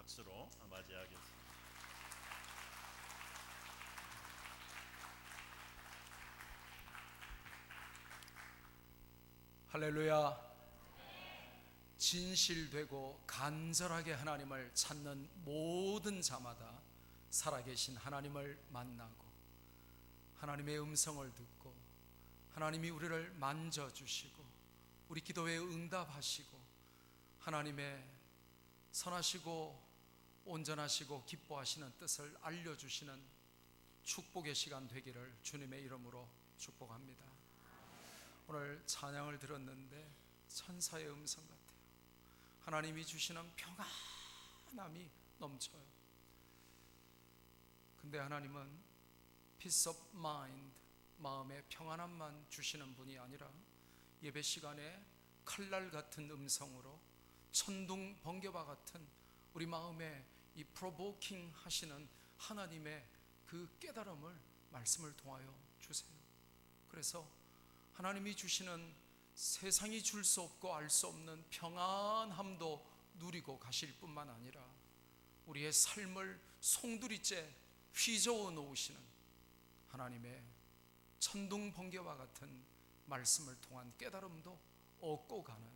박수로 맞이하겠습니다. 할렐루야. 진실되고 간절하게 하나님을 찾는 모든 자마다 살아계신 하나님을 만나고 하나님의 음성을 듣고 하나님이 우리를 만져주시고 우리 기도에 응답하시고 하나님의 선하시고 온전하시고 기뻐하시는 뜻을 알려주시는 축복의 시간 되기를 주님의 이름으로 축복합니다. 오늘 찬양을 들었는데 천사의 음성 같아요. 하나님이 주시는 평안함이 넘쳐요. 근데 하나님은 peace of mind, 마음의 평안함만 주시는 분이 아니라 예배 시간에 칼날 같은 음성으로 천둥 번개와 같은 우리 마음에 이 프로보킹 하시는 하나님의 그 깨달음을 말씀을 통하여 주세요. 그래서 하나님이 주시는 세상이 줄 수 없고 알 수 없는 평안함도 누리고 가실 뿐만 아니라 우리의 삶을 송두리째 휘저어 놓으시는 하나님의 천둥 번개와 같은 말씀을 통한 깨달음도 얻고 가는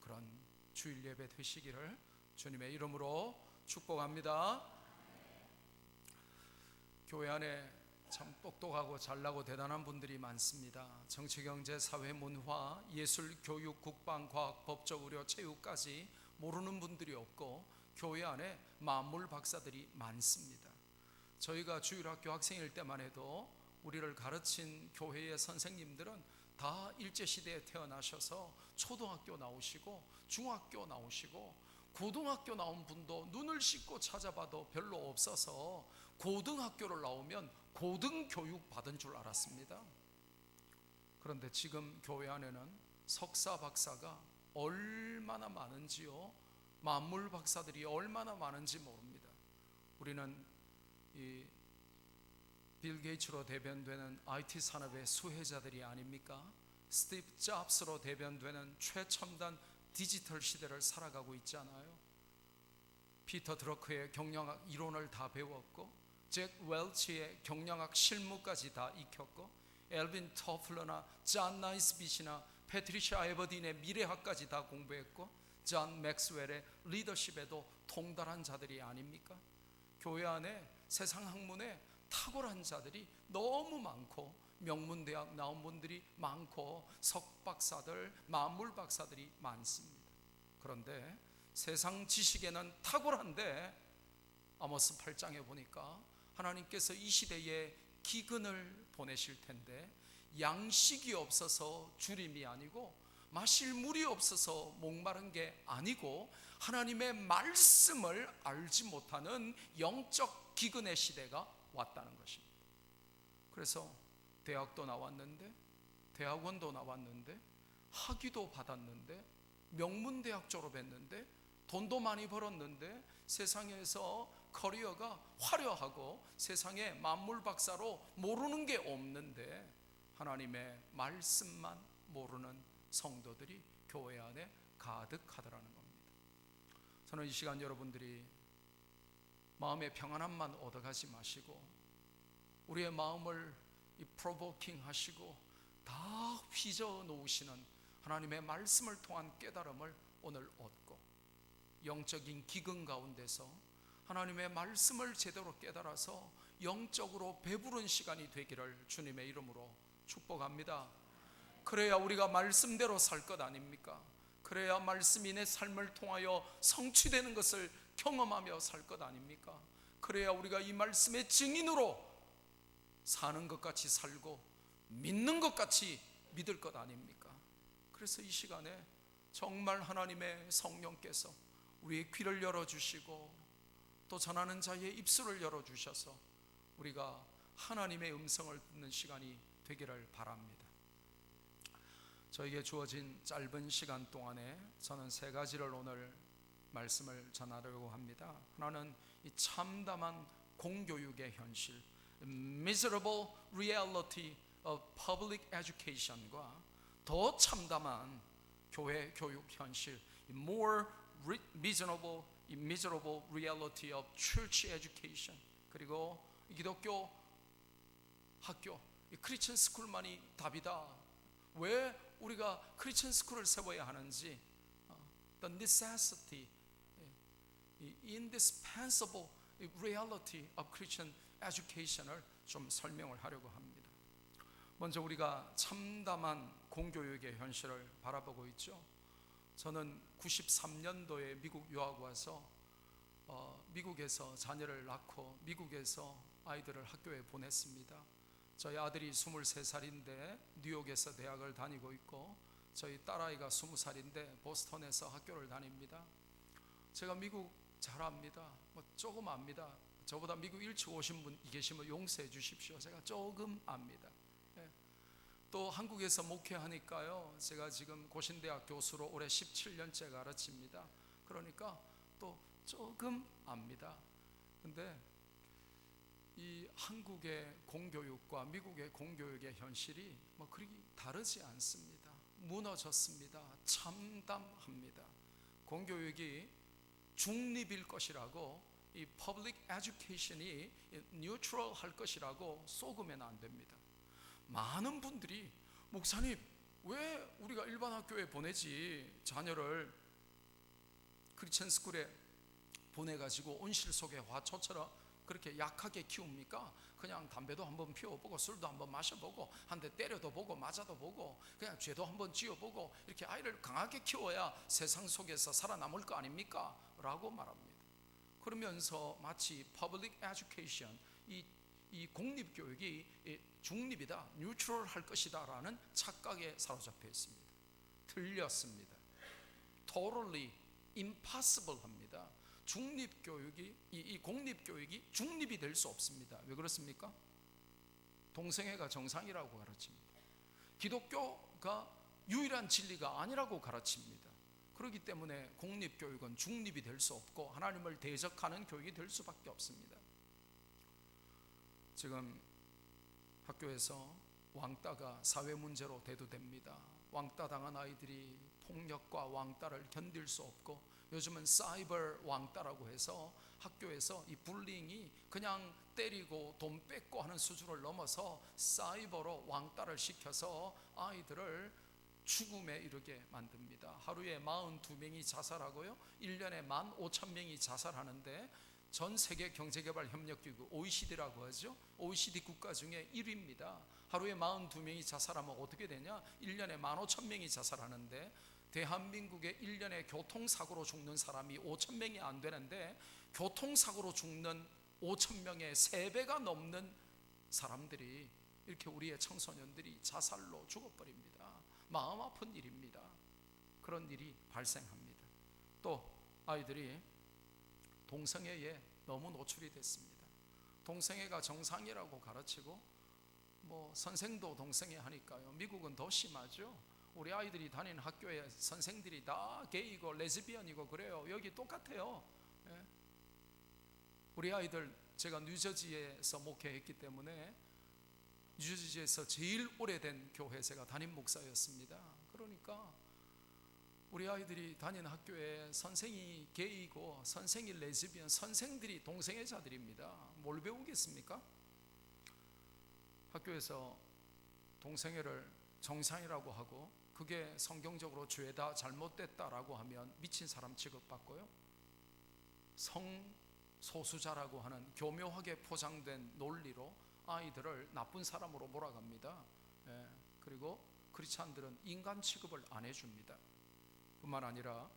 그런 주일 예배 되시기를 주님의 이름으로 축복합니다. 교회 안에 참 똑똑하고 잘나고 대단한 분들이 많습니다. 정치, 경제, 사회, 문화, 예술, 교육, 국방, 과학, 법적, 의료, 체육까지 모르는 분들이 없고 교회 안에 만물 박사들이 많습니다. 저희가 주일학교 학생일 때만 해도 우리를 가르친 교회의 선생님들은 다 일제시대에 태어나셔서 초등학교 나오시고 중학교 나오시고 고등학교 나온 분도 눈을 씻고 찾아봐도 별로 없어서 고등학교를 나오면 고등교육 받은 줄 알았습니다. 그런데 지금 교회 안에는 석사 박사가 얼마나 많은지요, 만물 박사들이 얼마나 많은지 모릅니다. 우리는 이 빌 게이츠로 대변되는 IT 산업의 수혜자들이 아닙니까? 스티브 잡스로 대변되는 최첨단 디지털 시대를 살아가고 있잖아요. 피터 드러크의 경영학 이론을 다 배웠고 잭 웰치의 경영학 실무까지 다 익혔고 엘빈 토플러나 존 나이스빗이나 패트리샤 에버딘의 미래학까지 다 공부했고 존 맥스웰의 리더십에도 통달한 자들이 아닙니까? 교회 안에 세상 학문에 탁월한 자들이 너무 많고 명문대학 나온 분들이 많고 석박사들, 만물박사들이 많습니다. 그런데 세상 지식에는 탁월한데 아모스 8장에 보니까 하나님께서 이 시대에 기근을 보내실 텐데 양식이 없어서 주림이 아니고 마실 물이 없어서 목마른 게 아니고 하나님의 말씀을 알지 못하는 영적 기근의 시대가 왔다는 것입니다. 그래서 대학도 나왔는데 대학원도 나왔는데 학위도 받았는데 명문대학 졸업했는데 돈도 많이 벌었는데 세상에서 커리어가 화려하고 세상에 만물 박사로 모르는 게 없는데 하나님의 말씀만 모르는 성도들이 교회 안에 가득하더라는 겁니다. 저는 이 시간 여러분들이 마음의 평안함만 얻어가지 마시고 우리의 마음을 이 프로보킹 하시고 다 휘저어 놓으시는 하나님의 말씀을 통한 깨달음을 오늘 얻고 영적인 기근 가운데서 하나님의 말씀을 제대로 깨달아서 영적으로 배부른 시간이 되기를 주님의 이름으로 축복합니다. 그래야 우리가 말씀대로 살 것 아닙니까? 그래야 말씀이 내 삶을 통하여 성취되는 것을 경험하며 살 것 아닙니까? 그래야 우리가 이 말씀의 증인으로 사는 것 같이 살고 믿는 것 같이 믿을 것 아닙니까? 그래서 이 시간에 정말 하나님의 성령께서 우리의 귀를 열어주시고 또 전하는 자의 입술을 열어주셔서 우리가 하나님의 음성을 듣는 시간이 되기를 바랍니다. 저에게 주어진 짧은 시간 동안에 저는 세 가지를 오늘 말씀을 전하려고 합니다. 하나는 이 참담한 공교육의 현실, miserable reality of public education과 더 참담한 교회 교육 현실, more miserable 이 miserable reality of church education, 그리고 기독교 학교, 이 크리스천 스쿨만이 답이다. 왜 우리가 크리스천 스쿨을 세워야 하는지, the necessity, indispensable reality of Christian education을 좀 설명을 하려고 합니다. 먼저 우리가 참담한 공교육의 현실을 바라보고 있죠. 저는 93년도에 미국 유학 와서 미국에서 자녀를 낳고 미국에서 아이들을 학교에 보냈습니다. 저희 아들이 23살인데 뉴욕에서 대학을 다니고 있고, 저희 딸아이가 20살인데 보스턴에서 학교를 다닙니다. 제가 미국 잘 압니다. 조금 압니다. 저보다 미국 일찍 오신 분 계시면 용서해 주십시오. 제가 조금 압니다. 또 한국에서 목회하니까요, 제가 지금 고신대학 교수로 올해 17년째 가르칩니다. 그러니까 또 조금 압니다. 근데 이 한국의 공교육과 미국의 공교육의 현실이 그리 다르지 않습니다. 무너졌습니다. 참담합니다. 공교육이 중립일 것이라고, 이 public education이 neutral 할 것이라고 속으면 안 됩니다. 많은 분들이 목사님, 왜 우리가 일반 학교에 보내지 자녀를 크리스천 스쿨에 보내가지고 온실 속의 화초처럼 그렇게 약하게 키웁니까? 그냥 담배도 한번 피워보고 술도 한번 마셔보고 한 대 때려도 보고 맞아도 보고 그냥 죄도 한번 지어보고 이렇게 아이를 강하게 키워야 세상 속에서 살아남을 거 아닙니까? 라고 말합니다. 그러면서 마치 public education, 이 공립교육이 중립이다, 뉴트럴 할 것이다 라는 착각에 사로잡혀 있습니다. 틀렸습니다. Totally impossible 합니다. 중립교육이, 이 공립교육이 중립이 될 수 없습니다. 왜 그렇습니까? 동성애가 정상이라고 가르칩니다. 기독교가 유일한 진리가 아니라고 가르칩니다. 그렇기 때문에 공립교육은 중립이 될 수 없고 하나님을 대적하는 교육이 될 수밖에 없습니다. 지금 학교에서 왕따가 사회 문제로 대두됩니다. 왕따 당한 아이들이 폭력과 왕따를 견딜 수 없고, 요즘은 사이버 왕따라고 해서 학교에서 이 불링이 그냥 때리고 돈 뺏고 하는 수준을 넘어서 사이버로 왕따를 시켜서 아이들을 죽음에 이르게 만듭니다. 하루에 42명이 자살하고요, 1년에 15,000명이 자살하는데 전 세계 경제개발협력기구 OECD라고 하죠. OECD 국가 중에 1위입니다. 하루에 42명이 자살하면 어떻게 되냐? 1년에 15,000명이 자살하는데, 대한민국의 1년에 교통사고로 죽는 사람이 5,000명이 안 되는데, 교통사고로 죽는 5,000명의 3배가 넘는 사람들이, 이렇게 우리의 청소년들이 자살로 죽어버립니다. 마음 아픈 일입니다. 그런 일이 발생합니다. 또 아이들이 동성애에 너무 노출이 됐습니다. 동성애가 정상이라고 가르치고, 선생도 동성애 하니까요. 미국은 더 심하죠. 우리 아이들이 다니는 학교에 선생들이 다 게이고 레즈비언이고 그래요. 여기 똑같아요. 우리 아이들, 제가 뉴저지에서 목회했기 때문에 뉴저지에서 제일 오래된 교회 제가 담임 목사였습니다. 그러니까 우리 아이들이 다니는 학교에 선생이 게이고 선생이 레즈비언, 선생들이 동성애자들입니다. 뭘 배우겠습니까? 학교에서 동성애를 정상이라고 하고 그게 성경적으로 죄다 잘못됐다라고 하면 미친 사람 취급받고요, 성소수자라고 하는 교묘하게 포장된 논리로 아이들을 나쁜 사람으로 몰아갑니다. 그리고 크리스찬들은 인간 취급을 안 해줍니다. 뿐만 아니라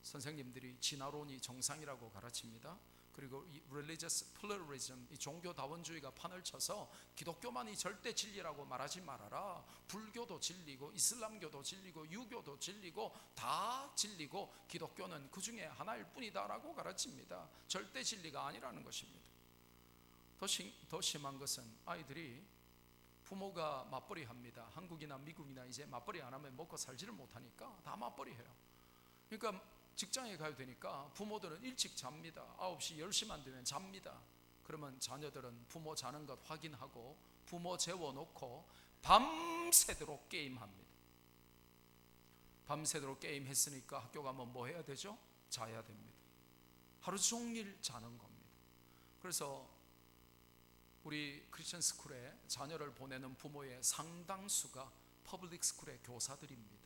선생님들이 진화론이 정상이라고 가르칩니다. 그리고 이 religious pluralism, 이 종교다원주의가 판을 쳐서 기독교만이 절대 진리라고 말하지 말아라. 불교도 진리고 이슬람교도 진리고 유교도 진리고 다 진리고 기독교는 그 중에 하나일 뿐이다라고 가르칩니다. 절대 진리가 아니라는 것입니다. 더 심한 것은 아이들이 부모가 맞벌이 합니다. 한국이나 미국이나 이제 맞벌이 안 하면 먹고 살지를 못하니까 다 맞벌이 해요. 그러니까 직장에 가야 되니까 부모들은 일찍 잡니다. 9시 10시만 되면 잡니다. 그러면 자녀들은 부모 자는 것 확인하고 부모 재워놓고 밤새도록 게임합니다. 밤새도록 게임했으니까 학교 가면 뭐 해야 되죠? 자야 됩니다. 하루 종일 자는 겁니다. 그래서 우리 크리스천 스쿨에 자녀를 보내는 부모의 상당수가 퍼블릭 스쿨의 교사들입니다.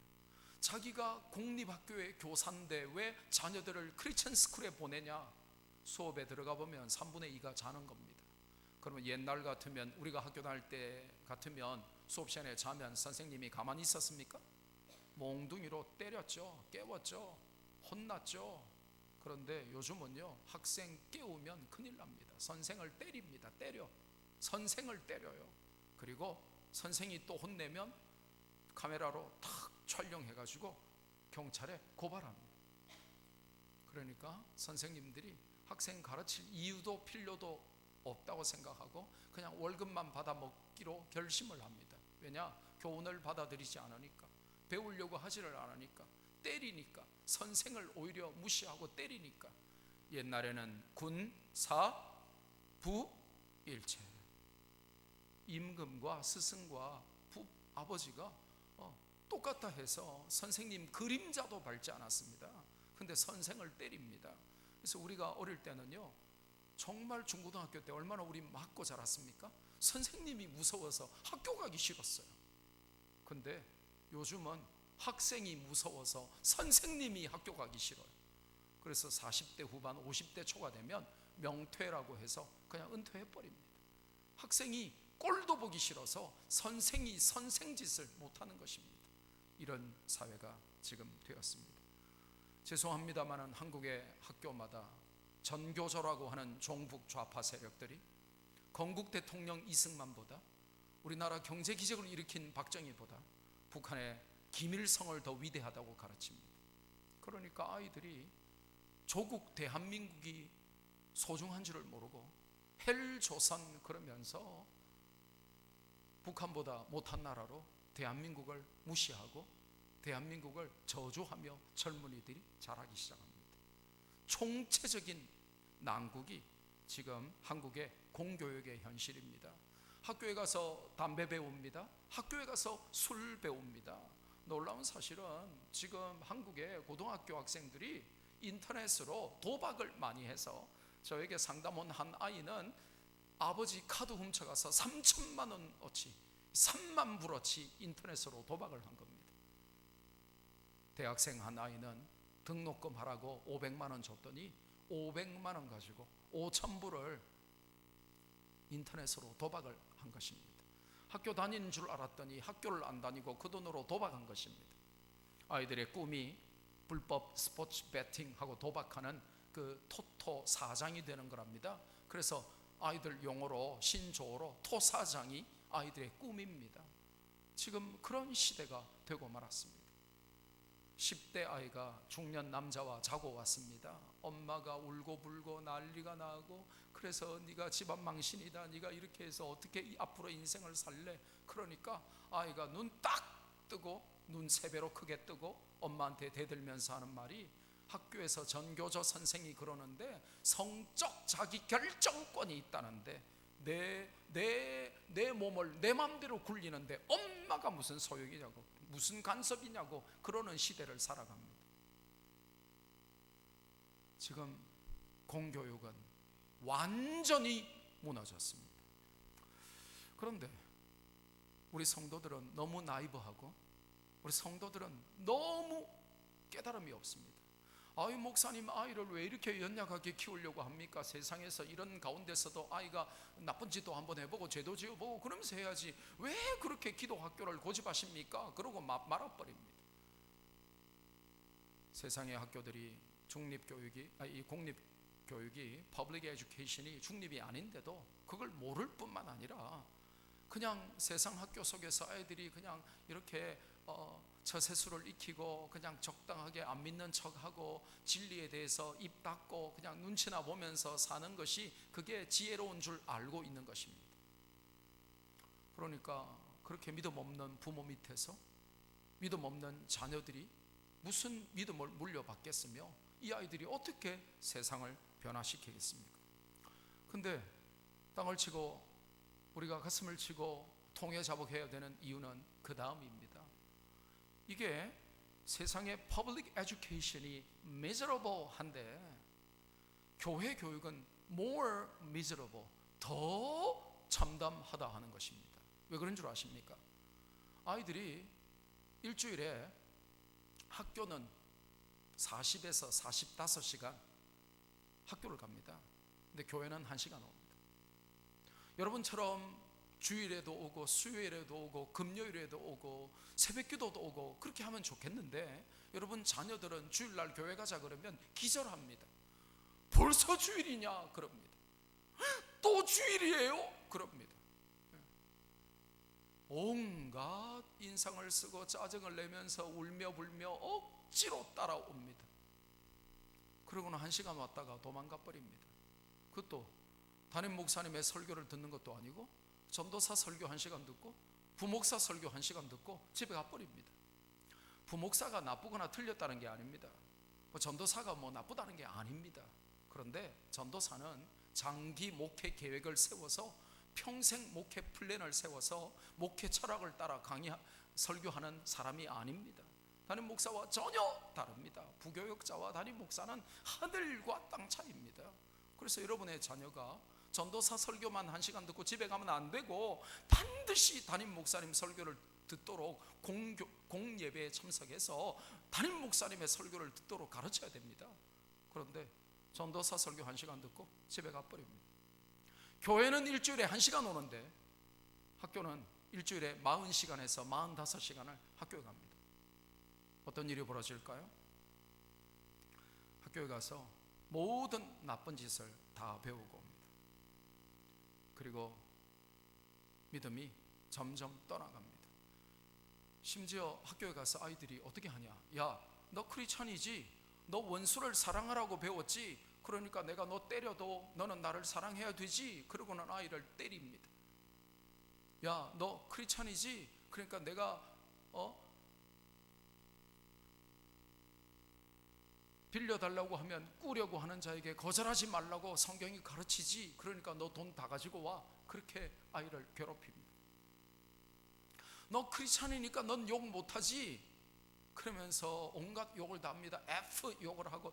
자기가 공립학교의 교사인데 왜 자녀들을 크리스천 스쿨에 보내냐? 수업에 들어가 보면 3분의 2가 자는 겁니다. 그러면 옛날 같으면, 우리가 학교 다닐 때 같으면 수업 시간에 자면 선생님이 가만히 있었습니까? 몽둥이로 때렸죠, 깨웠죠, 혼났죠. 그런데 요즘은요, 학생 깨우면 큰일 납니다. 선생을 때립니다. 선생을 때려요. 그리고 선생이 또 혼내면 카메라로 탁 촬영해가지고 경찰에 고발합니다. 그러니까 선생님들이 학생 가르칠 이유도 필요도 없다고 생각하고 그냥 월급만 받아 먹기로 결심을 합니다. 왜냐? 교훈을 받아들이지 않으니까, 배우려고 하지를 않으니까, 때리니까, 선생을 오히려 무시하고 때리니까. 옛날에는 군, 사, 부, 일체, 임금과 스승과 아버지가 똑같다 해서 선생님 그림자도 밟지 않았습니다. 근데 선생을 때립니다. 그래서 우리가 어릴 때는요, 정말 중고등학교 때 얼마나 우리 맞고 자랐습니까? 선생님이 무서워서 학교 가기 싫었어요. 근데 요즘은 학생이 무서워서 선생님이 학교 가기 싫어요. 그래서 40대 후반 50대 초가 되면 명퇴라고 해서 그냥 은퇴해버립니다. 학생이 꼴도 보기 싫어서 선생이 선생짓을 못하는 것입니다. 이런 사회가 지금 되었습니다. 죄송합니다만 한국의 학교마다 전교조라고 하는 종북 좌파 세력들이 건국 대통령 이승만보다, 우리나라 경제 기적을 일으킨 박정희보다 북한의 김일성을 더 위대하다고 가르칩니다. 그러니까 아이들이 조국 대한민국이 소중한 줄을 모르고 헬조선 그러면서 북한보다 못한 나라로 대한민국을 무시하고 대한민국을 저주하며 젊은이들이 자라기 시작합니다. 총체적인 난국이 지금 한국의 공교육의 현실입니다. 학교에 가서 담배 배웁니다. 학교에 가서 술 배웁니다. 놀라운 사실은 지금 한국의 고등학교 학생들이 인터넷으로 도박을 많이 해서, 저에게 상담원 한 아이는 아버지 카드 훔쳐가서 3천만 원어치, 3만 불어치 인터넷으로 도박을 한 겁니다. 대학생 한 아이는 등록금 하라고 500만 원 줬더니 500만 원 가지고 5천 불을 인터넷으로 도박을 한 것입니다. 학교 다니는 줄 알았더니 학교를 안 다니고 그 돈으로 도박한 것입니다. 아이들의 꿈이 불법 스포츠 배팅하고 도박하는 그 토토 사장이 되는 거랍니다. 그래서 아이들 용어로, 신조어로 토사장이 아이들의 꿈입니다. 지금 그런 시대가 되고 말았습니다. 10대 아이가 중년 남자와 자고 왔습니다. 엄마가 울고불고 난리가 나고, 그래서 네가 집안 망신이다, 네가 이렇게 해서 어떻게 앞으로 인생을 살래? 그러니까 아이가 눈 딱 뜨고, 눈 3배로 크게 뜨고 엄마한테 대들면서 하는 말이, 학교에서 전교조 선생이 그러는데 성적 자기 결정권이 있다는데 내 몸을 내 맘대로 굴리는데 엄마가 무슨 소용이냐고, 무슨 간섭이냐고, 그러는 시대를 살아갑니다. 지금 공교육은 완전히 무너졌습니다. 그런데 우리 성도들은 너무 나이브하고, 우리 성도들은 너무 깨달음이 없습니다. 아이, 목사님 아이를 왜 이렇게 연약하게 키우려고 합니까? 세상에서 이런 가운데서도 아이가 나쁜 짓도 한번 해보고 죄도 지어보고 그러면서 해야지 왜 그렇게 기도 학교를 고집하십니까? 그러고 말아버립니다. 세상의 학교들이 이 공립교육이 퍼블릭 에듀케이션이 중립이 아닌데도 그걸 모를 뿐만 아니라 그냥 세상 학교 속에서 아이들이 그냥 이렇게 처세술을 익히고 그냥 적당하게 안 믿는 척하고 진리에 대해서 입 닫고 그냥 눈치나 보면서 사는 것이 그게 지혜로운 줄 알고 있는 것입니다. 그러니까 그렇게 믿음 없는 부모 밑에서 믿음 없는 자녀들이 무슨 믿음을 물려받겠으며 이 아이들이 어떻게 세상을 변화시키겠습니까? 근데 땅을 치고 우리가 가슴을 치고 통회자복해야 되는 이유는 그 다음입니다. 이게 세상의 퍼블릭 에듀케이션이 miserable한데 교회 교육은 more miserable, 더 참담하다 하는 것입니다. 왜 그런 줄 아십니까? 아이들이 일주일에 학교는 40에서 45시간 학교를 갑니다. 근데 교회는 1시간 옵니다. 여러분처럼 주일에도 오고 수요일에도 오고 금요일에도 오고 새벽기도도 오고 그렇게 하면 좋겠는데, 여러분 자녀들은 주일날 교회 가자 그러면 기절합니다. 벌써 주일이냐 그럽니다. 또 주일이에요 그럽니다. 온갖 인상을 쓰고 짜증을 내면서 울며 불며 억지로 따라옵니다. 그러고는 1시간 왔다가 도망가 버립니다. 그것도 담임 목사님의 설교를 듣는 것도 아니고 전도사 설교 1시간 듣고 부목사 설교 1시간 듣고 집에 가버립니다. 부목사가 나쁘거나 틀렸다는 게 아닙니다. 전도사가 나쁘다는 게 아닙니다. 그런데 전도사는 장기 목회 계획을 세워서 평생 목회 플랜을 세워서 목회 철학을 따라 설교하는 사람이 아닙니다. 담임 목사와 전혀 다릅니다. 부교역자와 담임 목사는 하늘과 땅 차이입니다. 그래서 여러분의 자녀가 전도사 설교만 1시간 듣고 집에 가면 안 되고 반드시 담임 목사님 설교를 듣도록 공예배에 참석해서 담임 목사님의 설교를 듣도록 가르쳐야 됩니다. 그런데 전도사 설교 1시간 듣고 집에 가버립니다. 교회는 일주일에 1시간 오는데 학교는 일주일에 40시간에서 45시간을 학교에 갑니다. 어떤 일이 벌어질까요? 학교에 가서 모든 나쁜 짓을 다 배우고 옵니다. 그리고 믿음이 점점 떠나갑니다. 심지어 학교에 가서 아이들이 어떻게 하냐? 야, 너 크리스찬이지? 너 원수를 사랑하라고 배웠지? 그러니까 내가 너 때려도 너는 나를 사랑해야 되지? 그러고는 아이를 때립니다. 야, 너 크리스찬이지? 그러니까 내가 빌려달라고 하면 꾸려고 하는 자에게 거절하지 말라고 성경이 가르치지? 그러니까 너 돈 다 가지고 와. 그렇게 아이를 괴롭힙니다. 너 크리스찬이니까 넌 욕 못하지? 그러면서 온갖 욕을 다 합니다. F 욕을 하고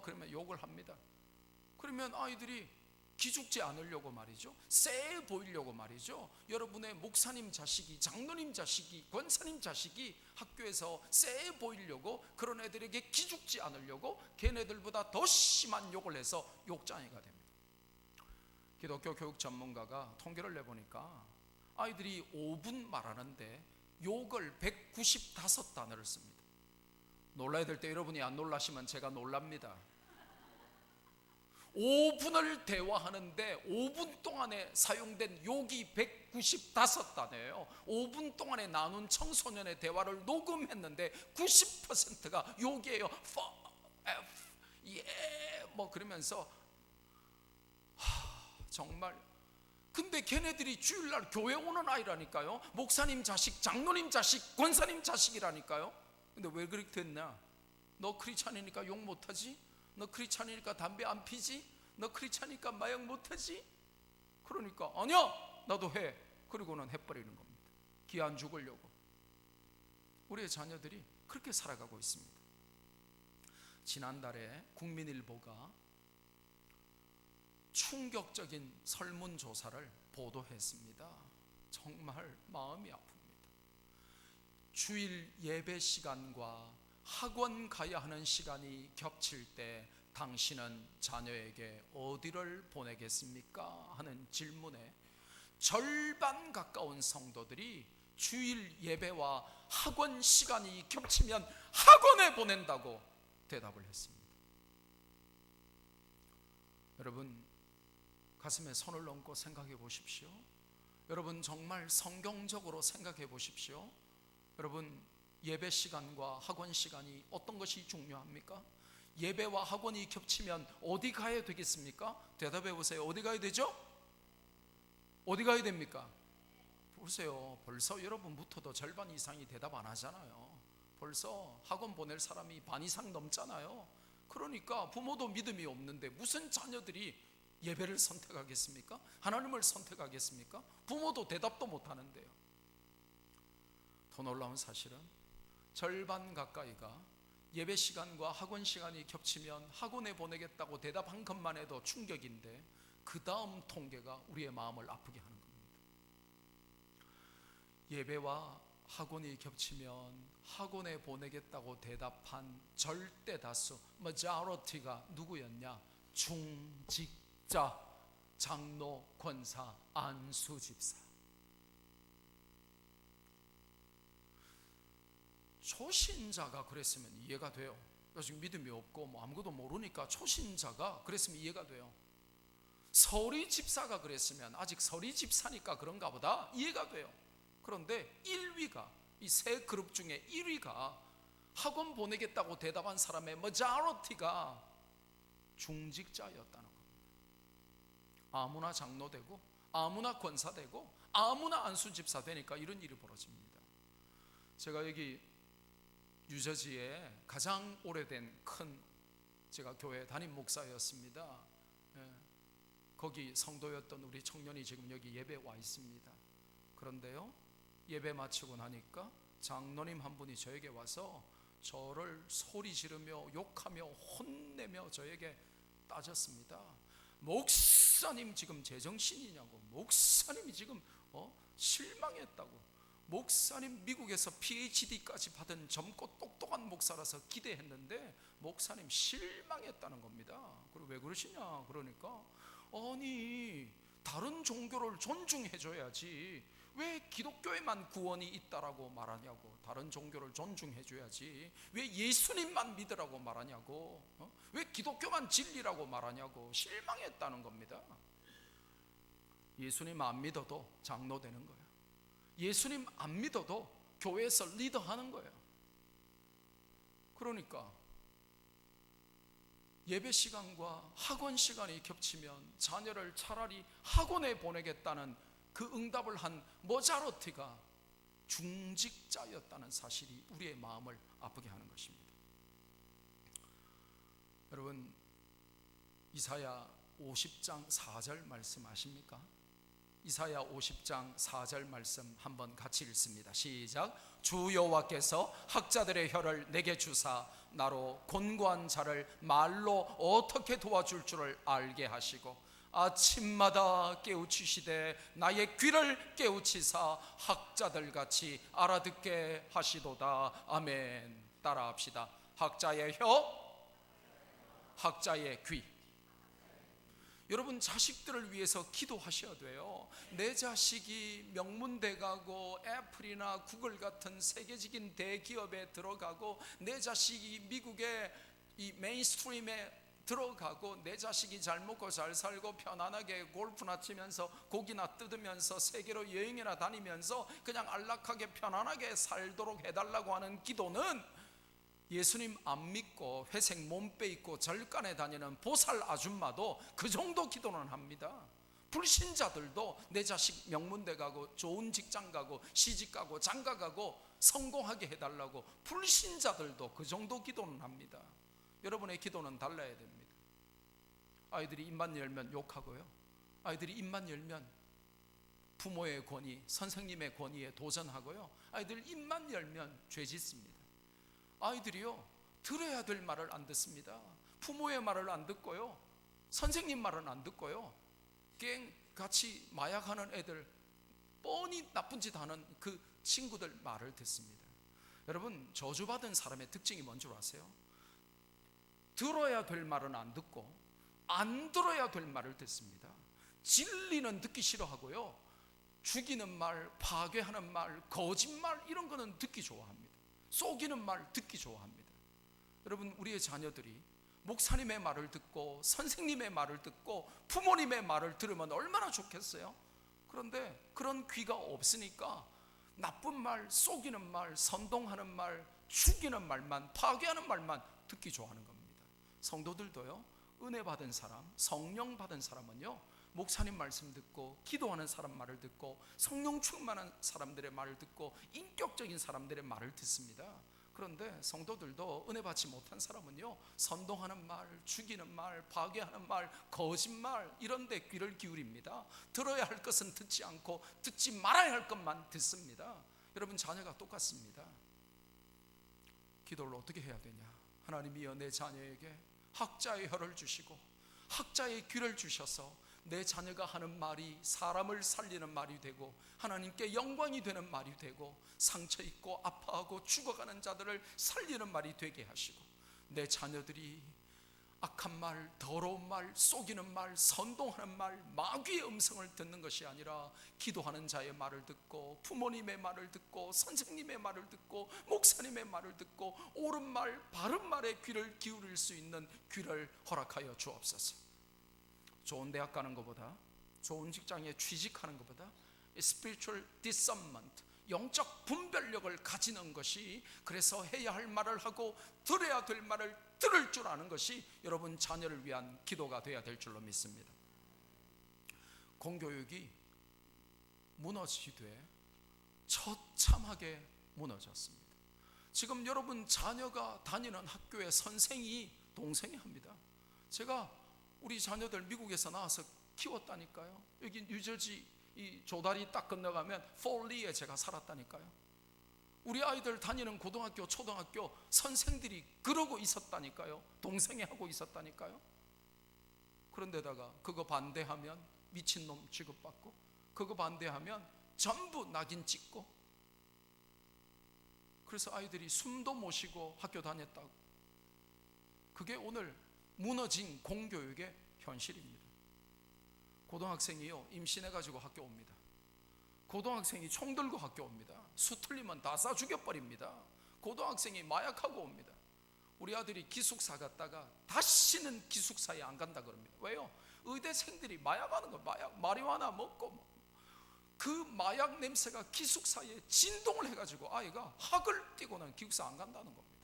그러면 욕을 합니다. 그러면 아이들이 기죽지 않으려고 말이죠, 쎄 보이려고 말이죠, 여러분의 목사님 자식이, 장로님 자식이, 권사님 자식이 학교에서 쎄 보이려고 그런 애들에게 기죽지 않으려고 걔네들보다 더 심한 욕을 해서 욕장애가 됩니다. 기독교 교육 전문가가 통계를 내보니까 아이들이 5분 말하는데 욕을 195단어를 씁니다. 놀라야 될 때 여러분이 안 놀라시면 제가 놀랍니다. 5분을 대화하는데 5분 동안에 사용된 욕이 195단어예요. 5분 동안에 나눈 청소년의 대화를 녹음했는데 90%가 욕이에요. 그러면서 정말. 근데 걔네들이 주일날 교회 오는 아이라니까요. 목사님 자식, 장로님 자식, 권사님 자식이라니까요. 근데 왜 그렇게 됐냐? 너 크리스찬이니까 욕 못하지? 너 크리스찬이니까 담배 안 피지? 너 크리스찬이니까 마약 못하지? 그러니까 아니야, 나도 해. 그리고는 해버리는 겁니다. 기 안 죽으려고. 우리의 자녀들이 그렇게 살아가고 있습니다. 지난달에 국민일보가 충격적인 설문조사를 보도했습니다. 정말 마음이 아픕니다. 주일 예배 시간과 학원 가야 하는 시간이 겹칠 때 당신은 자녀에게 어디를 보내겠습니까? 하는 질문에 절반 가까운 성도들이 주일 예배와 학원 시간이 겹치면 학원에 보낸다고 대답을 했습니다. 여러분, 가슴에 손을 얹고 생각해 보십시오. 여러분, 정말 성경적으로 생각해 보십시오. 여러분, 예배 시간과 학원 시간이 어떤 것이 중요합니까? 예배와 학원이 겹치면 어디 가야 되겠습니까? 대답해 보세요. 어디 가야 되죠? 어디 가야 됩니까? 보세요. 벌써 여러분부터도 절반 이상이 대답 안 하잖아요. 벌써 학원 보낼 사람이 반 이상 넘잖아요. 그러니까 부모도 믿음이 없는데 무슨 자녀들이 예배를 선택하겠습니까? 하나님을 선택하겠습니까? 부모도 대답도 못 하는데요. 더 놀라운 사실은 절반 가까이가 예배 시간과 학원 시간이 겹치면 학원에 보내겠다고 대답한 것만 해도 충격인데 그 다음 통계가 우리의 마음을 아프게 하는 겁니다. 예배와 학원이 겹치면 학원에 보내겠다고 대답한 절대 다수, majority가 누구였냐? 중직자, 장로, 권사, 안수 집사. 초신자가 그랬으면 이해가 돼요. 지금 믿음이 없고 아무것도 모르니까 초신자가 그랬으면 이해가 돼요. 서리 집사가 그랬으면 아직 서리 집사니까 그런가 보다 이해가 돼요. 그런데 1위가, 이 세 그룹 중에 1위가 학원 보내겠다고 대답한 사람의 majority가 중직자였다는 겁니다. 아무나 장로 되고 아무나 권사 되고 아무나 안수 집사 되니까 이런 일이 벌어집니다. 제가 여기 뉴저지에 가장 오래된 큰 제가 교회 담임 목사였습니다. 거기 성도였던 우리 청년이 지금 여기 예배 와 있습니다. 그런데요, 예배 마치고 나니까 장로님 한 분이 저에게 와서 저를 소리 지르며 욕하며 혼내며 저에게 따졌습니다. 목사님 지금 제정신이냐고, 목사님이 지금 실망했다고, 목사님 미국에서 PhD까지 받은 젊고 똑똑한 목사라서 기대했는데 목사님 실망했다는 겁니다. 그리고 왜 그러시냐 그러니까, 아니 다른 종교를 존중해 줘야지 왜 기독교에만 구원이 있다라고 말하냐고, 다른 종교를 존중해 줘야지 왜 예수님만 믿으라고 말하냐고, 왜 기독교만 진리라고 말하냐고 실망했다는 겁니다. 예수님 안 믿어도 장로 되는 거예요. 예수님 안 믿어도 교회에서 리더하는 거예요. 그러니까 예배 시간과 학원 시간이 겹치면 자녀를 차라리 학원에 보내겠다는 그 응답을 한 모자로티가 중직자였다는 사실이 우리의 마음을 아프게 하는 것입니다. 여러분, 이사야 50장 4절 말씀 아십니까? 이사야 50장 4절 말씀 한번 같이 읽습니다. 시작. 주 여호와께서 학자들의 혀를 내게 주사 나로 곤고한 자를 말로 어떻게 도와줄 줄을 알게 하시고 아침마다 깨우치시되 나의 귀를 깨우치사 학자들같이 알아듣게 하시도다. 아멘. 따라합시다. 학자의 혀, 학자의 귀. 여러분, 자식들을 위해서 기도하셔야 돼요. 내 자식이 명문대 가고 애플이나 구글 같은 세계적인 대기업에 들어가고, 내 자식이 미국의 이 메인스트림에 들어가고, 내 자식이 잘 먹고 잘 살고 편안하게 골프나 치면서 고기나 뜯으면서 세계로 여행이나 다니면서 그냥 안락하게 편안하게 살도록 해달라고 하는 기도는 예수님 안 믿고 회색 몸빼 입고 절간에 다니는 보살 아줌마도 그 정도 기도는 합니다. 불신자들도 내 자식 명문대 가고 좋은 직장 가고 시집 가고 장가 가고 성공하게 해달라고 불신자들도 그 정도 기도는 합니다. 여러분의 기도는 달라야 됩니다. 아이들이 입만 열면 욕하고요, 아이들이 입만 열면 부모의 권위, 선생님의 권위에 도전하고요, 아이들 입만 열면 죄 짓습니다. 아이들이요, 들어야 될 말을 안 듣습니다. 부모의 말을 안 듣고요, 선생님 말은 안 듣고요, 같이 마약하는 애들, 뻔히 나쁜 짓 하는 그 친구들 말을 듣습니다. 여러분, 저주받은 사람의 특징이 뭔 줄 아세요? 들어야 될 말은 안 듣고 안 들어야 될 말을 듣습니다. 진리는 듣기 싫어하고요, 죽이는 말, 파괴하는 말, 거짓말 이런 거는 듣기 좋아합니다. 속이는 말 듣기 좋아합니다. 여러분, 우리의 자녀들이 목사님의 말을 듣고 선생님의 말을 듣고 부모님의 말을 들으면 얼마나 좋겠어요? 그런데 그런 귀가 없으니까 나쁜 말, 속이는 말, 선동하는 말, 죽이는 말만, 파괴하는 말만 듣기 좋아하는 겁니다. 성도들도요, 은혜 받은 사람, 성령 받은 사람은요, 목사님 말씀 듣고 기도하는 사람 말을 듣고 성령 충만한 사람들의 말을 듣고 인격적인 사람들의 말을 듣습니다. 그런데 성도들도 은혜 받지 못한 사람은요, 선동하는 말, 죽이는 말, 파괴하는 말, 거짓말 이런 데 귀를 기울입니다. 들어야 할 것은 듣지 않고 듣지 말아야 할 것만 듣습니다. 여러분, 자녀가 똑같습니다. 기도를 어떻게 해야 되냐? 하나님이여 내 자녀에게 학자의 혀를 주시고 학자의 귀를 주셔서 내 자녀가 하는 말이 사람을 살리는 말이 되고 하나님께 영광이 되는 말이 되고 상처 입고 아파하고 죽어가는 자들을 살리는 말이 되게 하시고 내 자녀들이 악한 말, 더러운 말, 속이는 말, 선동하는 말, 마귀의 음성을 듣는 것이 아니라 기도하는 자의 말을 듣고 부모님의 말을 듣고 선생님의 말을 듣고 목사님의 말을 듣고 옳은 말, 바른 말에 귀를 기울일 수 있는 귀를 허락하여 주옵소서. 좋은 대학 가는 것보다, 좋은 직장에 취직하는 것보다 spiritual discernment, 영적 분별력을 가지는 것이, 그래서 해야 할 말을 하고 들어야 될 말을 들을 줄 아는 것이 여러분 자녀를 위한 기도가 되어야 될 줄로 믿습니다. 공교육이 무너지되 처참하게 무너졌습니다. 지금 여러분 자녀가 다니는 학교의 선생이 동생이 합니다. 제가 우리 자녀들 미국에서 나와서 키웠다니까요. 여기 뉴저지 이 조다리 딱 건너가면 폴리에 제가 살았다니까요. 우리 아이들 다니는 고등학교, 초등학교 선생들이 그러고 있었다니까요. 동생이 하고 있었다니까요. 그런데다가 그거 반대하면 미친놈 취급받고, 그거 반대하면 전부 낙인 찍고, 그래서 아이들이 숨도 못 쉬고 학교 다녔다고. 그게 오늘 무너진 공교육의 현실입니다. 고등학생이요 임신해가지고 학교 옵니다. 고등학생이 총 들고 학교 옵니다. 수틀리면 다 쏴 죽여버립니다. 고등학생이 마약하고 옵니다. 우리 아들이 기숙사 갔다가 다시는 기숙사에 안 간다 그럽니다. 왜요? 의대생들이 마약하는 거, 마리화나 먹고 그 마약 냄새가 기숙사에 진동을 해가지고 아이가 학을 뛰고는 기숙사 안 간다는 겁니다.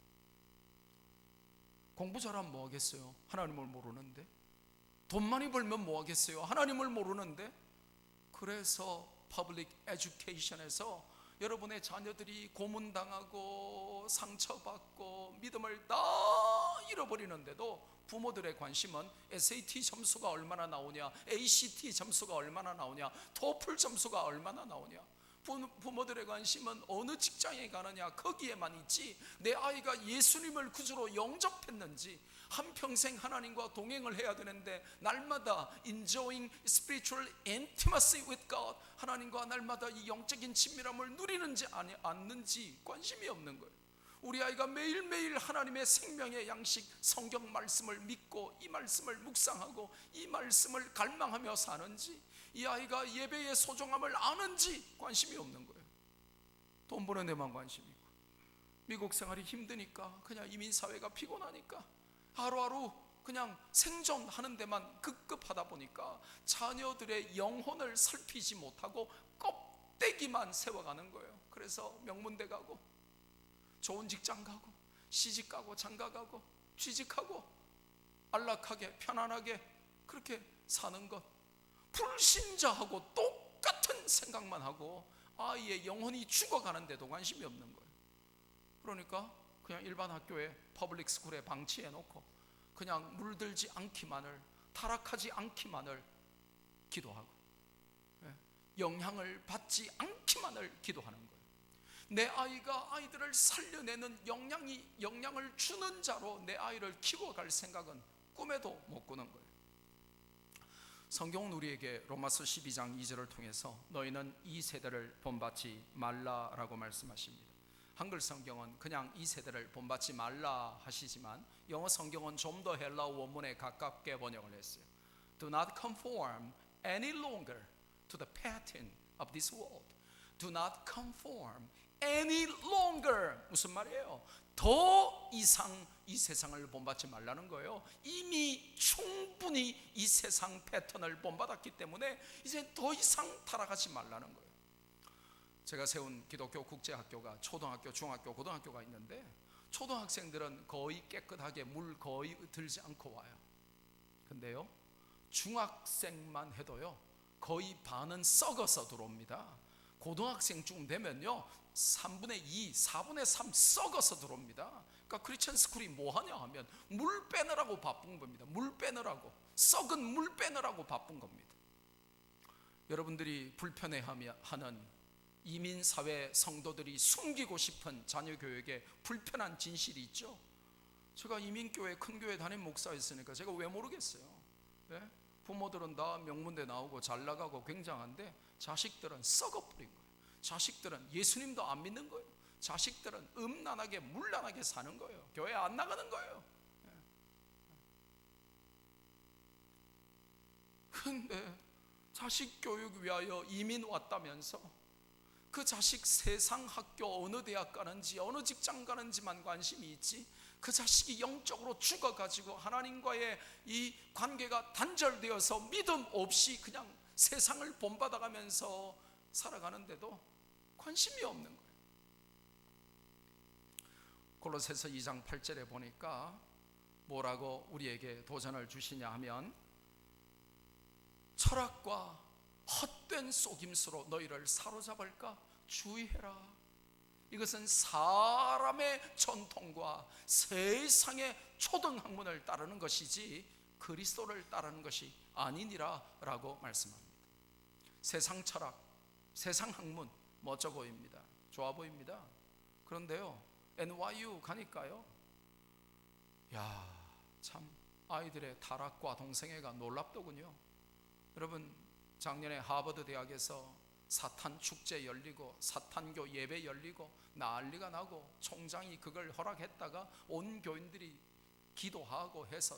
공부 잘하면 뭐 하겠어요? 하나님을 모르는데. 돈 많이 벌면 뭐 하겠어요? 하나님을 모르는데. 그래서 퍼블릭 에듀케이션에서 여러분의 자녀들이 고문당하고 상처받고 믿음을 다 잃어버리는데도 부모들의 관심은 SAT 점수가 얼마나 나오냐, ACT 점수가 얼마나 나오냐, 토플 점수가 얼마나 나오냐. 부모들의 관심은 어느 직장에 가느냐, 거기에만 있지 내 아이가 예수님을 구주로 영접했는지, 한평생 하나님과 동행을 해야 되는데 날마다 enjoying spiritual intimacy with God, 하나님과 날마다 이 영적인 친밀함을 누리는지 않는지 관심이 없는 거예요. 우리 아이가 매일매일 하나님의 생명의 양식 성경 말씀을 믿고 이 말씀을 묵상하고 이 말씀을 갈망하며 사는지, 이 아이가 예배의 소중함을 아는지 관심이 없는 거예요. 돈 버는 데만 관심이 있고, 미국 생활이 힘드니까, 그냥 이민사회가 피곤하니까 하루하루 그냥 생존하는 데만 급급하다 보니까 자녀들의 영혼을 살피지 못하고 껍데기만 세워가는 거예요. 그래서 명문대 가고 좋은 직장 가고 시집 가고 장가 가고 취직하고 안락하게 편안하게 그렇게 사는 것, 불신자하고 똑같은 생각만 하고 아이의 영혼이 죽어가는데도 관심이 없는 거예요. 그러니까 그냥 일반 학교에 퍼블릭 스쿨에 방치해 놓고 그냥 물들지 않기만을, 타락하지 않기만을 기도하고 영향을 받지 않기만을 기도하는 거예요. 내 아이가 아이들을 살려내는 영향을 주는 자로 내 아이를 키워갈 생각은 꿈에도 못 꾸는 거예요. 성경은 우리에게 로마서 12장 2절을 통해서 너희는 이 세대를 본받지 말라라고 말씀하십니다. 한글 성경은 그냥 이 세대를 본받지 말라 하시지만 영어 성경은 좀 더 헬라어 원문에 가깝게 번역을 했어요. Do not conform any longer to the pattern of this world. Do not conform any longer. 무슨 말이에요? 더 이상 이 세상을 본받지 말라는 거예요. 이미 충분히 이 세상 패턴을 본받았기 때문에 이제 더 이상 타락하지 말라는 거예요. 제가 세운 기독교 국제학교가 초등학교, 중학교, 고등학교가 있는데 초등학생들은 거의 깨끗하게 물 거의 들지 않고 와요. 근데요 중학생만 해도요 거의 반은 썩어서 들어옵니다. 고등학생쯤 되면요 3분의 2, 4분의 3 썩어서 들어옵니다. 그러니까 크리스천 스쿨이 뭐 하냐 하면 물 빼느라고 바쁜 겁니다. 물 빼느라고, 썩은 물 빼느라고 바쁜 겁니다. 여러분들이 불편해하는 이민사회 성도들이 숨기고 싶은 자녀교육에 불편한 진실이 있죠. 제가 이민교회 큰 교회 담임 목사였으니까 제가 왜 모르겠어요. 예? 부모들은 다 명문대 나오고 잘 나가고 굉장한데 자식들은 썩어버린 거예요. 자식들은 예수님도 안 믿는 거예요. 자식들은 음란하게 물란하게 사는 거예요. 교회 안 나가는 거예요. 근데 자식 교육 위하여 이민 왔다면서 그 자식 세상 학교 어느 대학 가는지 어느 직장 가는지만 관심이 있지, 그 자식이 영적으로 죽어가지고 하나님과의 이 관계가 단절되어서 믿음 없이 그냥 세상을 본받아가면서 살아가는데도 관심이 없는 거예요. 골로새서 2장 8절에 보니까 뭐라고 우리에게 도전을 주시냐 하면, 철학과 헛된 속임수로 너희를 사로잡을까 주의해라. 이것은 사람의 전통과 세상의 초등학문을 따르는 것이지 그리스도를 따르는 것이 아니니라 라고 말씀합니다. 세상 철학, 세상 학문 멋져 보입니다. 좋아 보입니다. 그런데요, NYU 가니까요, 참 아이들의 타락과 동성애가 놀랍더군요. 여러분, 작년에 하버드 대학에서 사탄 축제 열리고 사탄교 예배 열리고 난리가 나고 총장이 그걸 허락했다가 온 교인들이 기도하고 해서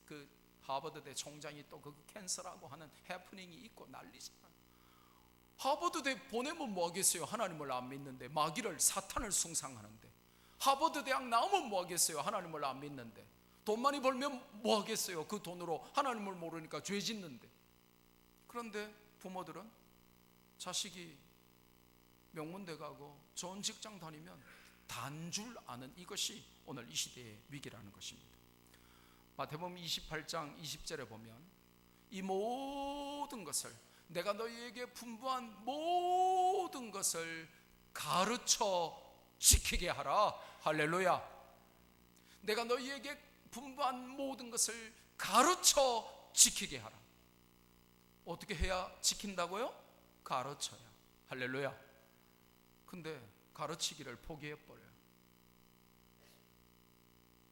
그 하버드대 총장이 또 그거 캔슬하고 하는 해프닝이 있고 난리잖아요. 하버드대 보내면 뭐 하겠어요? 하나님을 안 믿는데. 마귀를, 사탄을 숭상하는데. 하버드 대학 나오면 뭐 하겠어요? 하나님을 안 믿는데. 돈 많이 벌면 뭐 하겠어요? 그 돈으로 하나님을 모르니까 죄 짓는데. 그런데 부모들은 자식이 명문대 가고 좋은 직장 다니면 단 줄 아는 이것이 오늘 이 시대의 위기라는 것입니다. 마태복음 28장 20절에 보면 이 모든 것을, 내가 너희에게 분부한 모든 것을 가르쳐 지키게 하라. 할렐루야. 내가 너희에게 분부한 모든 것을 가르쳐 지키게 하라. 어떻게 해야 지킨다고요? 가르쳐야. 할렐루야. 근데 가르치기를 포기해버려요.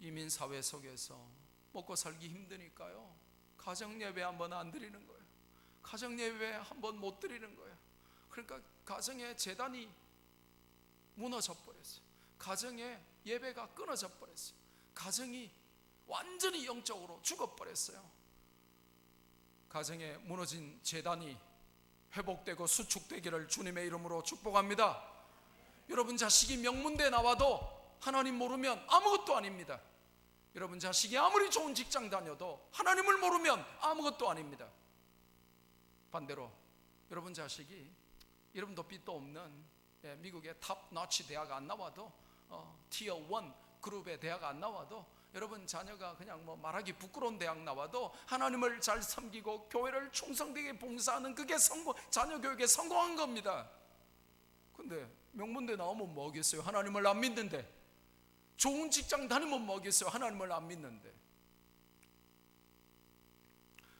이민사회 속에서 먹고 살기 힘드니까요, 가정예배 한번 안 드리는 거예요. 가정예배 한번 못 드리는 거예요. 그러니까 가정의 재단이 무너져 버렸어요. 가정의 예배가 끊어져 버렸어요. 가정이 완전히 영적으로 죽어버렸어요. 가정에 무너진 재단이 회복되고 수축되기를 주님의 이름으로 축복합니다. 여러분 자식이 명문대 나와도 하나님 모르면 아무것도 아닙니다. 여러분 자식이 아무리 좋은 직장 다녀도 하나님을 모르면 아무것도 아닙니다. 반대로 여러분 자식이 여러분도 빚도 없는 미국의 탑 너치 대학 안 나와도 티어 1 그룹의 대학 안 나와도, 여러분 자녀가 그냥 뭐 말하기 부끄러운 대학 나와도 하나님을 잘 섬기고 교회를 충성되게 봉사하는, 그게 자녀 교육에 성공한 겁니다. 근데 명문대 나오면 뭐 하겠어요? 하나님을 안 믿는데. 좋은 직장 다니면 뭐 하겠어요? 하나님을 안 믿는데.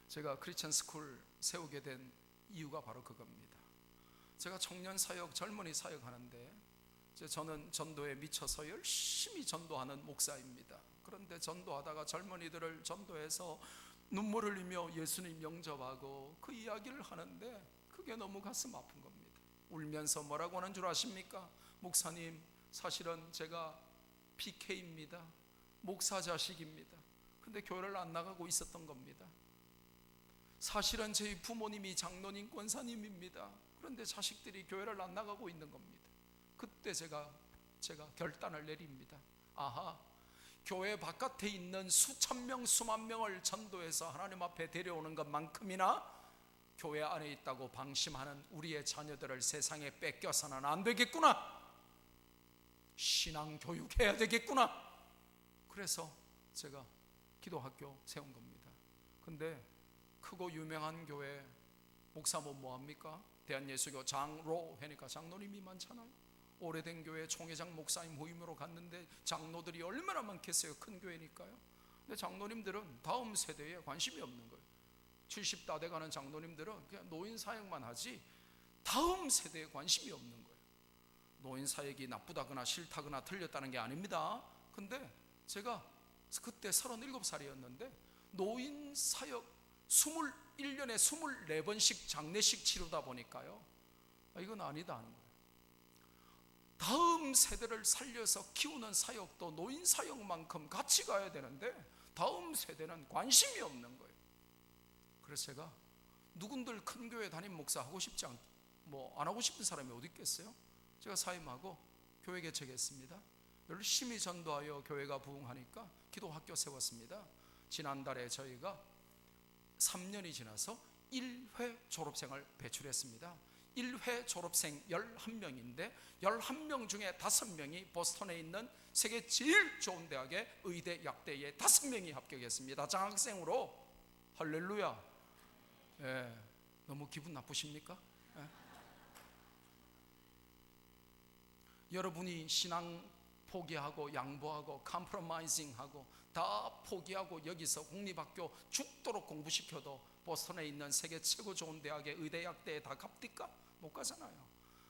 제가 크리스천 스쿨 세우게 된 이유가 바로 그겁니다. 제가 청년 사역, 젊은이 사역 하는데 저는 전도에 미쳐서 열심히 전도하는 목사입니다. 그런데 전도하다가 젊은이들을 전도해서 눈물 흘리며 예수님 영접하고 그 이야기를 하는데 그게 너무 가슴 아픈 겁니다. 울면서 뭐라고 하는 줄 아십니까? 목사님, 사실은 제가 PK입니다. 목사 자식입니다. 근데 교회를 안 나가고 있었던 겁니다. 사실은 저희 부모님이 장로님, 권사님입니다. 그런데 자식들이 교회를 안 나가고 있는 겁니다. 그때 제가 결단을 내립니다. 아하, 교회 바깥에 있는 수천 명, 수만 명을 전도해서 하나님 앞에 데려오는 것만큼이나 교회 안에 있다고 방심하는 우리의 자녀들을 세상에 뺏겨서는 안 되겠구나. 신앙 교육해야 되겠구나. 그래서 제가 기도학교 세운 겁니다. 근데 크고 유명한 교회 목사면 뭐합니까? 대한예수교 장로 하니까 장로님이 많잖아요. 오래된 교회 총회장 목사님 후임으로 갔는데 장로들이 얼마나 많겠어요. 큰 교회니까요. 근데 장로님들은 다음 세대에 관심이 없는 거예요. 70다 돼가는 장로님들은 그냥 노인 사역만 하지 다음 세대에 관심이 없는 거예요. 노인 사역이 나쁘다거나 싫다거나 틀렸다는 게 아닙니다. 근데 제가 그때 37살이었는데 노인 사역 21년에 24번씩 장례식 치르다 보니까요, 이건 아니다 하는 거예요. 다음 세대를 살려서 키우는 사역도 노인 사역만큼 같이 가야 되는데 다음 세대는 관심이 없는 거예요. 그래서 제가 누군들 큰 교회 담임 목사 하고 싶지 않, 안 하고 싶은 사람이 어디 있겠어요? 제가 사임하고 교회 개척했습니다. 열심히 전도하여 교회가 부흥하니까 기도학교 세웠습니다. 지난달에 저희가 3년이 지나서 1회 졸업생을 배출했습니다. 1회 졸업생 11명인데 11명 중에 5명이 보스턴에 있는 세계 제일 좋은 대학의 의대 약대에 5명이 합격했습니다. 장학생으로. 할렐루야. 예, 너무 기분 나쁘십니까? 예. 여러분이 신앙 포기하고 양보하고 컴프로마이징하고 다 포기하고 여기서 공립학교 죽도록 공부시켜도 보스턴에 있는 세계 최고 좋은 대학의 의대 약대에 다 갑니까? 못 가잖아요.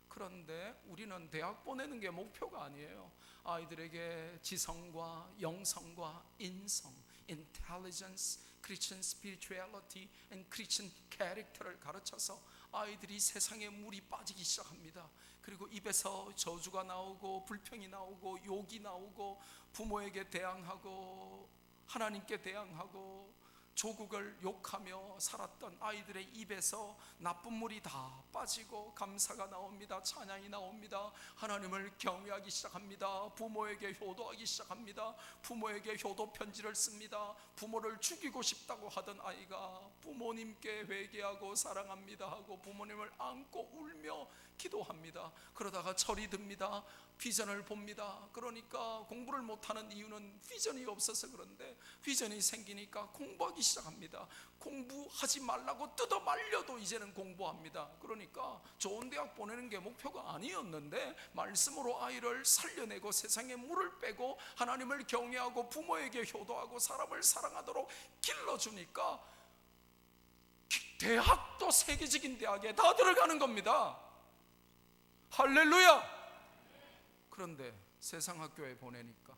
그런데 우리는 대학 보내는 게 목표가 아니에요. 아이들에게 지성과 영성과 인성, intelligence, Christian spirituality and Christian character를 가르쳐서 아이들이 세상에 물이 빠지기 시작합니다. 그리고 입에서 저주가 나오고 불평이 나오고 욕이 나오고 부모에게 대항하고 하나님께 대항하고 조국을 욕하며 살았던 아이들의 입에서 나쁜 물이 다 빠지고 감사가 나옵니다. 찬양이 나옵니다. 하나님을 경외하기 시작합니다. 부모에게 효도하기 시작합니다. 부모에게 효도 편지를 씁니다. 부모를 죽이고 싶다고 하던 아이가 부모님께 회개하고 사랑합니다 하고 부모님을 안고 울며 기도합니다. 그러다가 철이 듭니다. 비전을 봅니다. 그러니까 공부를 못하는 이유는 비전이 없어서 그런데 비전이 생기니까 공부하기 시작합니다. 공부하지 말라고 뜯어 말려도 이제는 공부합니다. 그러니까 좋은 대학 보내는 게 목표가 아니었는데 말씀으로 아이를 살려내고 세상에 물을 빼고 하나님을 경외하고 부모에게 효도하고 사람을 사랑하도록 길러주니까 대학도 세계적인 대학에 다 들어가는 겁니다. 할렐루야. 그런데 세상 학교에 보내니까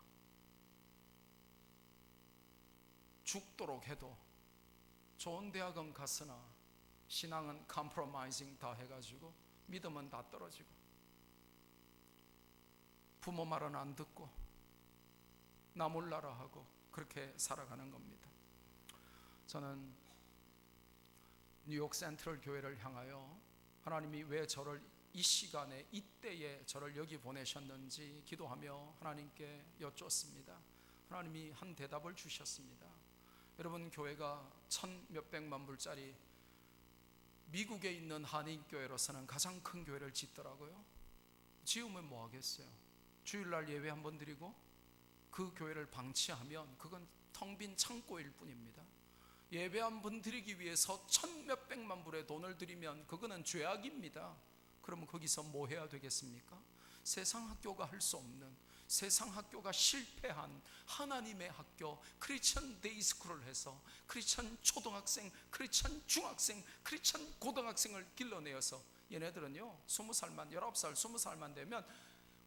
죽도록 해도 좋은 대학은 갔으나 신앙은 컴프로마이징 다 해가지고 믿음은 다 떨어지고 부모 말은 안 듣고 나 몰라라 하고 그렇게 살아가는 겁니다. 저는 뉴욕 센트럴 교회를 향하여 하나님이 왜 저를 이 시간에 이때에 저를 여기 보내셨는지 기도하며 하나님께 여쭙습니다. 하나님이 한 대답을 주셨습니다. 여러분, 교회가 1,000몇백만 불짜리 미국에 있는 한인교회로서는 가장 큰 교회를 짓더라고요. 지으면 뭐 하겠어요? 주일날 예배 한번 드리고 그 교회를 방치하면 그건 텅 빈 창고일 뿐입니다. 예배 한 번 드리기 위해서 1,000몇백만 불의 돈을 들이면 그거는 죄악입니다. 그러면 거기서 뭐 해야 되겠습니까? 세상 학교가 할 수 없는, 세상 학교가 실패한 하나님의 학교 크리스천 데이스쿨을 해서 크리스천 초등학생, 크리스천 중학생, 크리스천 고등학생을 길러내어서 얘네들은요 20살만 19살 20살만 되면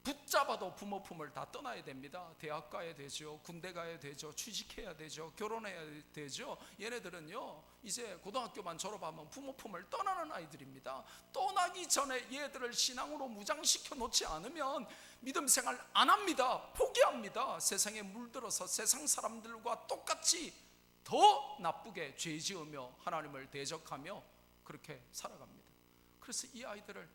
붙잡아도 부모 품을 다 떠나야 됩니다. 대학 가야 되죠, 군대 가야 되죠, 취직해야 되죠, 결혼해야 되죠. 얘네들은요 이제 고등학교만 졸업하면 부모 품을 떠나는 아이들입니다. 떠나기 전에 얘들을 신앙으로 무장시켜 놓지 않으면 믿음 생활 안 합니다. 포기합니다. 세상에 물들어서 세상 사람들과 똑같이 더 나쁘게 죄 지으며 하나님을 대적하며 그렇게 살아갑니다. 그래서 이 아이들을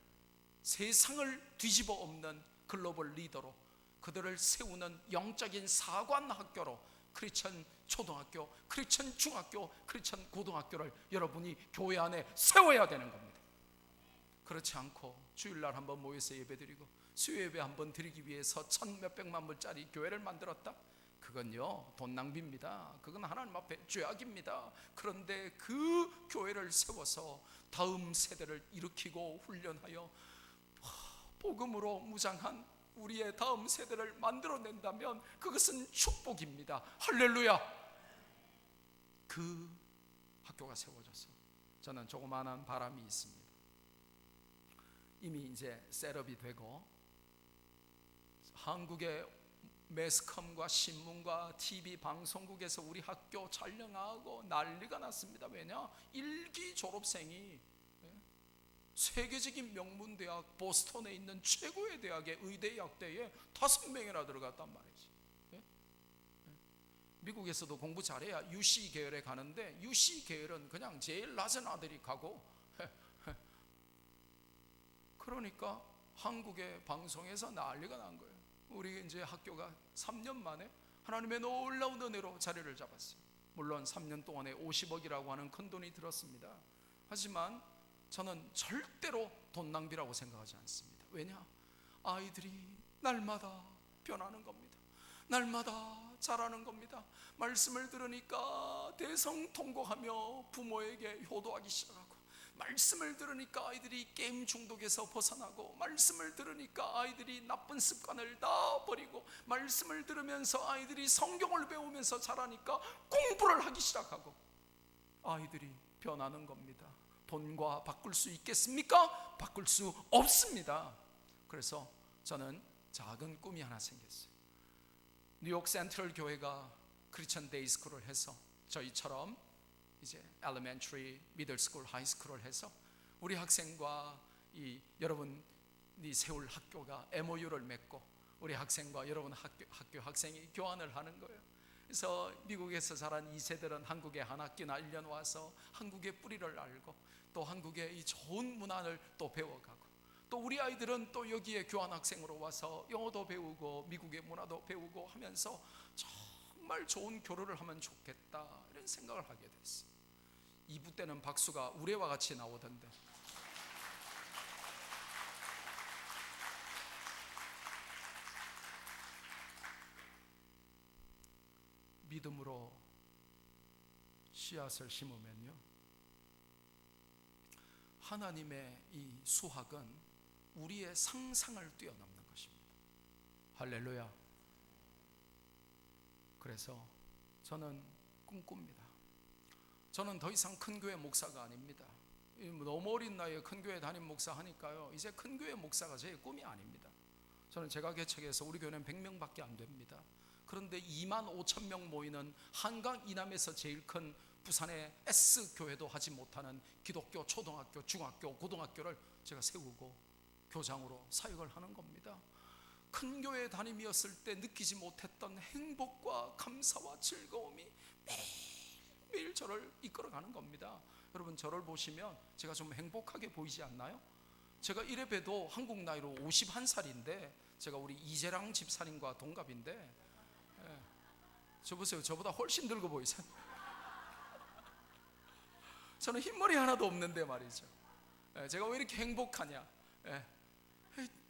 세상을 뒤집어 엎는 글로벌 리더로, 그들을 세우는 영적인 사관 학교로 크리스천 초등학교, 크리스천 중학교, 크리스천 고등학교를 여러분이 교회 안에 세워야 되는 겁니다. 그렇지 않고 주일날 한번 모여서 예배드리고 수요예배 한번 드리기 위해서 1,000몇백만 불짜리 교회를 만들었다? 그건요 돈 낭비입니다. 그건 하나님 앞에 죄악입니다. 그런데 그 교회를 세워서 다음 세대를 일으키고 훈련하여 복음으로 무장한 우리의 다음 세대를 만들어낸다면 그것은 축복입니다. 할렐루야. 그 학교가 세워져서 저는 조그마한 바람이 있습니다. 이미 이제 셋업이 되고 한국에 매스컴과 신문과 TV 방송국에서 우리 학교 촬영하고 난리가 났습니다. 왜냐? 일기 졸업생이 세계적인 명문대학 보스턴에 있는 최고의 대학의 의대학대에 5명이나 들어갔단 말이지. 미국에서도 공부 잘해야 UC 계열에 가는데 UC 계열은 그냥 제일 낮은 아들이 가고, 그러니까 한국의 방송에서 난리가 난 거예요. 우리 이제 학교가 3년 만에 하나님의 놀라운 은혜로 자리를 잡았어요. 물론 3년 동안에 50억이라고 하는 큰 돈이 들었습니다. 하지만 저는 절대로 돈 낭비라고 생각하지 않습니다. 왜냐? 아이들이 날마다 변하는 겁니다. 날마다 자라는 겁니다. 말씀을 들으니까 대성통곡하며 부모에게 효도하기 시작하고, 말씀을 들으니까 아이들이 게임 중독에서 벗어나고, 말씀을 들으니까 아이들이 나쁜 습관을 다 버리고, 말씀을 들으면서 아이들이 성경을 배우면서 자라니까 공부를 하기 시작하고, 아이들이 변하는 겁니다. 돈과 바꿀 수 있겠습니까? 바꿀 수 없습니다. 그래서 저는 작은 꿈이 하나 생겼어요. 뉴욕 센트럴 교회가 크리스천 데이스쿨을 해서 저희처럼 이제 엘리멘터리, 미들스쿨, 하이스쿨을 해서 우리 학생과 여러분이 세울 학교가 MOU를 맺고 우리 학생과 여러분 학교 학생이 교환을 하는 거예요. 그래서 미국에서 자란 2세들은 한국에 한 학기나 1년 와서 한국의 뿌리를 알고, 또 한국의 이 좋은 문화를 또 배워가고, 또 우리 아이들은 또 여기에 교환학생으로 와서 영어도 배우고 미국의 문화도 배우고 하면서 정말 좋은 교류를 하면 좋겠다, 이런 생각을 하게 됐어요. 2부 때는 박수가 우레와 같이 나오던데, 믿음으로 씨앗을 심으면요, 하나님의 이 수확은 우리의 상상을 뛰어넘는 것입니다. 할렐루야. 그래서 저는 꿈꿉니다. 저는 더 이상 큰 교회 목사가 아닙니다. 너무 어린 나이에 큰 교회 담임 목사 하니까요, 이제 큰 교회 목사가 제 꿈이 아닙니다. 저는 제가 개척해서 우리 교회는 100명밖에 안 됩니다. 그런데 2만 5천 명 모이는 한강 이남에서 제일 큰 부산의 S교회도 하지 못하는 기독교 초등학교, 중학교, 고등학교를 제가 세우고 교장으로 사역을 하는 겁니다. 큰 교회 담임이었을 때 느끼지 못했던 행복과 감사와 즐거움이 매일 저를 이끌어가는 겁니다. 여러분, 저를 보시면 제가 좀 행복하게 보이지 않나요? 제가 이래 봬도 한국 나이로 51살인데 제가 우리 이재랑 집사님과 동갑인데, 저 보세요, 저보다 훨씬 늙어 보이세요? 저는 흰머리 하나도 없는데 말이죠. 제가 왜 이렇게 행복하냐?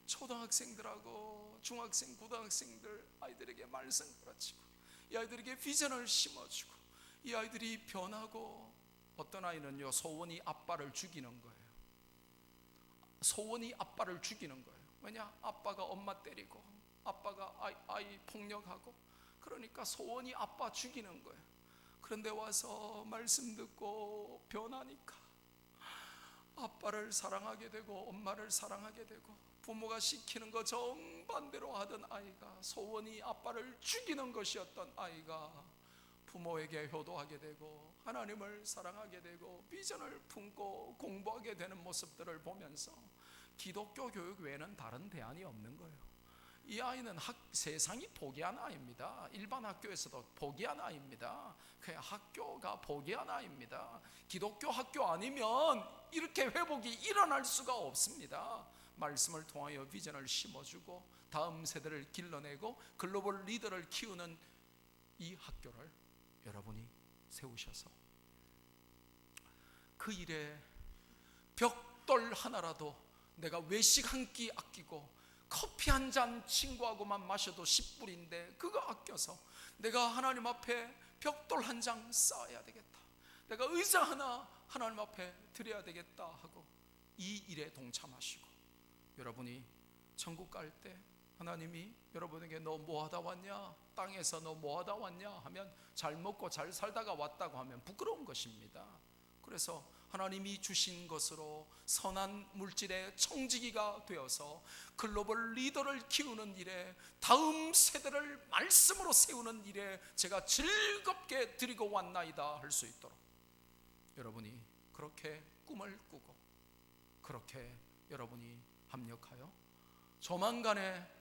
초등학생들하고 중학생, 고등학생들 아이들에게 말씀 가르치고, 이 아이들에게 비전을 심어주고, 이 아이들이 변하고, 어떤 아이는요, 소원이 아빠를 죽이는 거예요. 소원이 아빠를 죽이는 거예요. 왜냐? 아빠가 엄마 때리고 아빠가 아이 폭력하고, 그러니까 소원이 아빠 죽이는 거예요. 그런데 와서 말씀 듣고 변하니까 아빠를 사랑하게 되고 엄마를 사랑하게 되고, 부모가 시키는 거 정반대로 하던 아이가, 소원이 아빠를 죽이는 것이었던 아이가 부모에게 효도하게 되고 하나님을 사랑하게 되고 비전을 품고 공부하게 되는 모습들을 보면서 기독교 교육 외에는 다른 대안이 없는 거예요. 이 아이는 세상이 포기한 아이입니다. 일반 학교에서도 포기한 아이입니다. 그냥 학교가 포기한 아이입니다. 기독교 학교 아니면 이렇게 회복이 일어날 수가 없습니다. 말씀을 통하여 비전을 심어주고 다음 세대를 길러내고 글로벌 리더를 키우는 이 학교를 여러분이 세우셔서 그 일에 벽돌 하나라도, 내가 외식 한 끼 아끼고 커피 한 잔 친구하고만 마셔도 10불인데 그거 아껴서 내가 하나님 앞에 벽돌 한 장 쌓아야 되겠다, 내가 의자 하나 하나님 앞에 드려야 되겠다 하고 이 일에 동참하시고, 여러분이 천국 갈 때 하나님이 여러분에게 너 뭐 하다 왔냐, 땅에서 너 뭐 하다 왔냐 하면 잘 먹고 잘 살다가 왔다고 하면 부끄러운 것입니다. 그래서 하나님이 주신 것으로 선한 물질의 청지기가 되어서 글로벌 리더를 키우는 일에, 다음 세대를 말씀으로 세우는 일에 제가 즐겁게 드리고 왔나이다 할 수 있도록 여러분이 그렇게 꿈을 꾸고 그렇게 여러분이 합력하여 조만간에